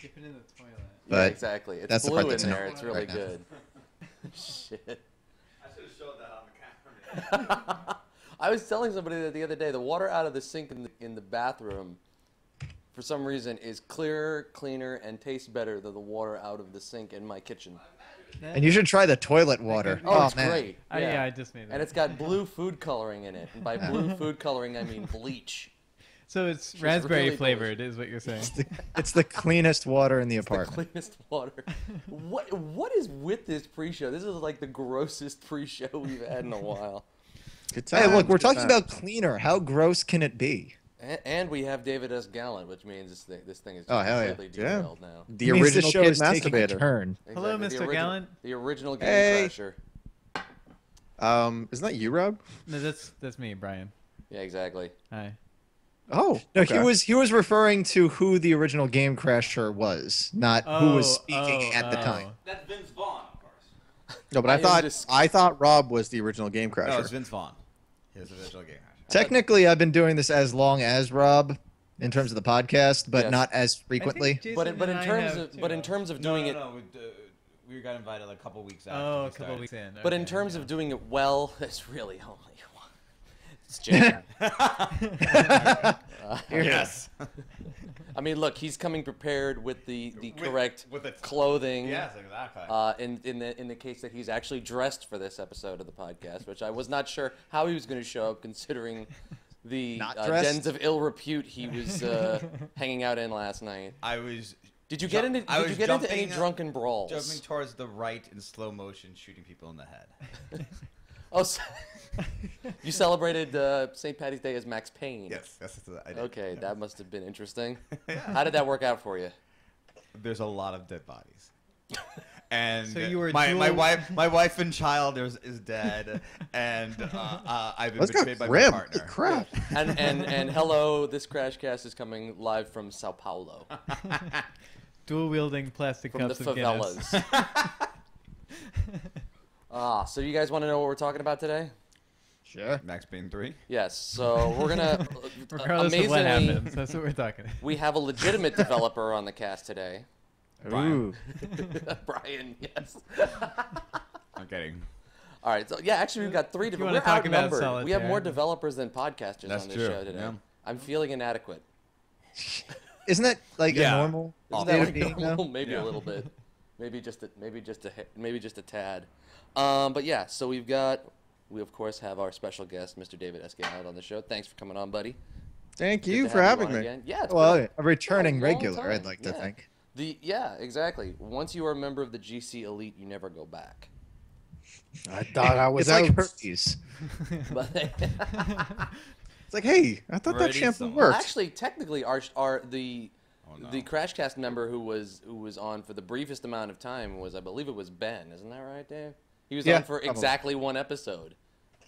Dip it in the toilet. But yeah, exactly. It's that's the blue part in that's there. annoying It's really right now. good. Shit. I should have showed that on the camera. I was telling somebody that the other day, the water out of the sink in the bathroom, for some reason, is clearer, cleaner, and tastes better than the water out of the sink in my kitchen. And you should try the toilet water. Oh, it's man. great. Yeah, I just made that. And it's got blue food coloring in it. And by blue food coloring, I mean bleach. So it's raspberry really flavored, is what you're saying. It's the cleanest water in the The apartment. cleanest water. What is with this pre-show? This is like the grossest pre-show we've had in a while. Good Hey, look, we're good talking times. about cleaner. How gross can it be? And we have David S. Gallant, which means this thing is Oh, just hell yeah. completely Yeah. derailed now. The It means original the show kid is taking a masturbator. turn. Hello, Exactly, Mr. Gallant. The original Game Hey. Crasher. Isn't that you, Rob? No, that's me, Brian. Yeah, exactly. Hi. Oh, No, okay. he was referring to who the original Game Crasher was, not who was speaking at the time. That's Vince Vaughn, of course. No, but I am I thought Rob was the original Game Crasher. No, it's Vince Vaughn. He was the original game crasher. Technically, I've been doing this as long as Rob, in terms of the podcast, but Yes. not as frequently. But in terms of doing it, We got invited like a couple weeks after. Oh, we a couple started. weeks in. but in Okay, terms yeah. of doing it well, it's really only one. It's Jason. Yes. I mean, look, he's coming prepared with the correct with the clothing. Yes, exactly. In the case that he's actually dressed for this episode of the podcast, which I was not sure how he was going to show up, considering the Not dressed? dens of ill repute he was hanging out in last night. I was. Did you get into any drunken brawls? Jumping towards the right in slow motion, shooting people in the head. Oh, so you celebrated St. Patty's Day as Max Payne. Yes, that's what I did. Okay, that must have been interesting. How did that work out for you? There's a lot of dead bodies. And So you were my dual- wife and child is dead, and I've been Let's go betrayed by my grim. partner. Crap. And hello, this CrashCast is coming live from Sao Paulo, Dual wielding plastic from the cups of Guinness. favelas. So you guys want to know what we're talking about today? Sure. Max Payne 3. Yes. So we're gonna Regardless of what happens, that's what we're talking about. we have a legitimate developer on the cast today. Ooh. Brian, yes. I'm kidding. All right. So yeah, actually, we've got three wanna developers. We're talk about outnumbered. We have solitaire. more developers than podcasters That's on this true, show today. yeah. I'm feeling inadequate. Isn't that like Yeah. a normal Isn't state that of like being normal? now? Maybe Yeah. a little bit. Maybe just a tad. But yeah, so we of course have our special guest, Mr. David S. Gallant, on the show. Thanks for coming on, buddy. Thank Good you to for have having on me. again. Yeah, it's Well, been a returning a long regular, I'd time. like to Yeah. think. yeah, exactly. Once you are a member of the GC Elite, you never go back. I thought I was It's like out. herpes. But It's like, hey, I thought that Already shampoo someone- worked. actually, technically, the no. the CrashCast member who was on for the briefest amount of time was, I believe it was Ben. Isn't that right, Dave? He was Yeah, on for probably. exactly one episode.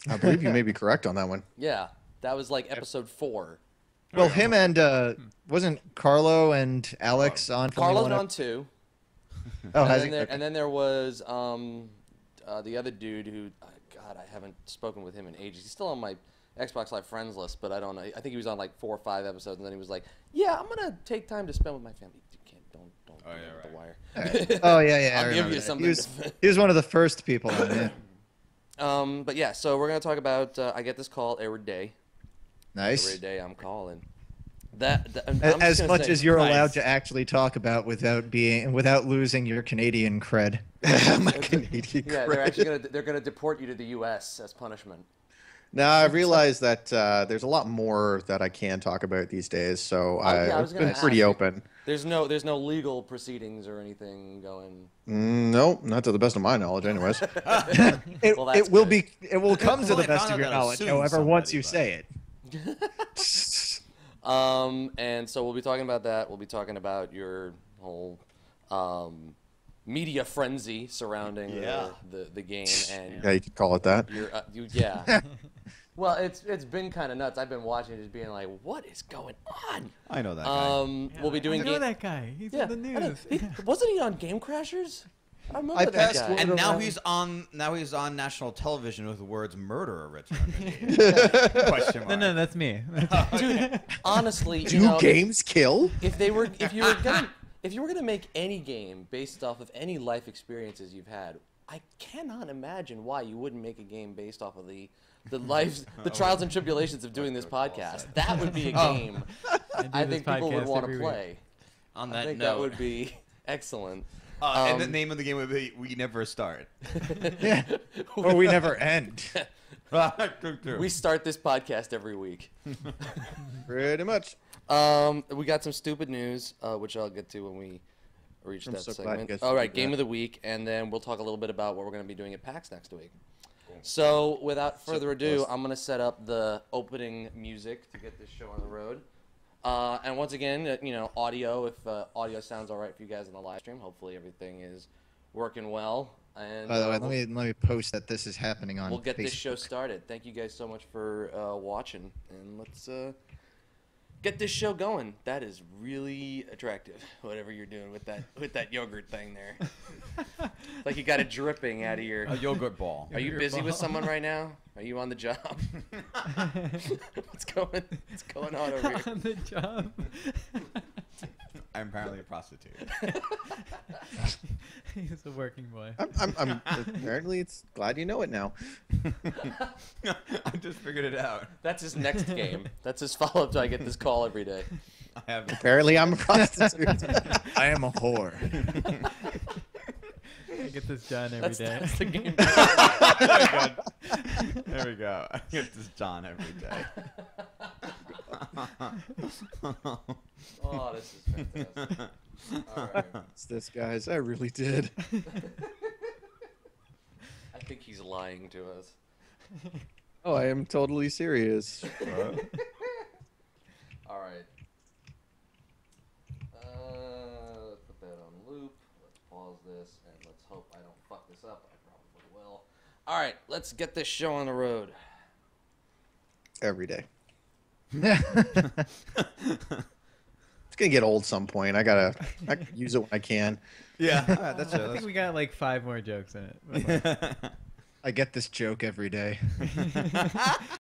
I believe you may be correct on that one. Yeah, that was like episode 4. Well, him and wasn't Carlo and Alex on? for only Carlo's one on 2. Oh, and, has then he? there, and then there was the other dude who, God, I haven't spoken with him in ages. He's still on my Xbox Live friends list, but I don't know. I think he was on like 4 or 5 episodes, and then he was like, "Yeah, I'm gonna take time to spend with my family." You can't, don't Oh, yeah, the right. wire. Oh yeah, yeah. I I'll give remember you that. something. He was one of the first people on it. But yeah, so we're gonna talk about. I get this call every day. Every Nice. day I'm calling. I'm just As gonna much say- as you're Nice. allowed to actually talk about without losing your Canadian cred. My Canadian Yeah, they're gonna deport you to the U.S. as punishment. Now I realize that there's a lot more that I can talk about these days, so yeah, I was I've gonna been pretty ask you. open. There's no legal proceedings or anything going. No, not to the best of my knowledge, anyways. It, Well, that's it will good. be. It will come to Well, the they best found of your out that knowledge. suing However, once somebody, you but- say it. And so we'll be talking about that. We'll be talking about your whole media frenzy surrounding Yeah. the game and Yeah, you could call it that. your yeah. Well, it's been kind of nuts. I've been watching it, just being like, what is going on? I know that guy. We'll be doing I know game. that guy. He's Yeah, in the I know. news. Wasn't he on Game Crashers? I remember I that passed guy. one And now around. he's on national television with the words "murderer" written underneath. Question mark. No, that's me. Dude, honestly, Do games kill? if if you were gonna make any game based off of any life experiences you've had, I cannot imagine why you wouldn't make a game based off of the trials and tribulations of doing this podcast. That would be a game I think people would want to play. On that I think note, that would be excellent. And the name of the game would be "We Never Start." Yeah. Or we never end. We start this podcast every week. Pretty much. We got some stupid news, which I'll get to when we reach that segment. All right, game of the week, and then we'll talk a little bit about what we're going to be doing at PAX next week. Cool. So, without further ado, I'm going to set up the opening music to get this show on the road. And once again, audio. If audio sounds all right for you guys on the live stream, hopefully everything is working well. And by the way, let me post that this is happening on. We'll get Facebook. this show started. Thank you guys so much for watching, and let's get this show going. That is really attractive. Whatever you're doing with that yogurt thing there, like you got it dripping out of your a yogurt ball. Are you busy with someone right now? Are you on the job? What's going on over here? On the job. I'm apparently a prostitute. He's a working boy. I'm apparently it's glad you know it now. I just figured it out. That's his next game. That's his follow-up to I get this call every day. I have. Apparently I'm a prostitute. I am a whore. I get this done every day. That's the game. There we go. I get this John every day. Oh, this is fantastic. All right. It's this, guys. I really did. I think he's lying to us. Oh, I am totally serious. All right. Let's put that on loop. Let's pause this, and let's hope I don't fuck this up. I probably will. All right, let's get this show on the road. Every day. It's gonna get old some point. I can use it when I can. Yeah, that's I it. think we got like 5 more jokes in it. I get this joke every day.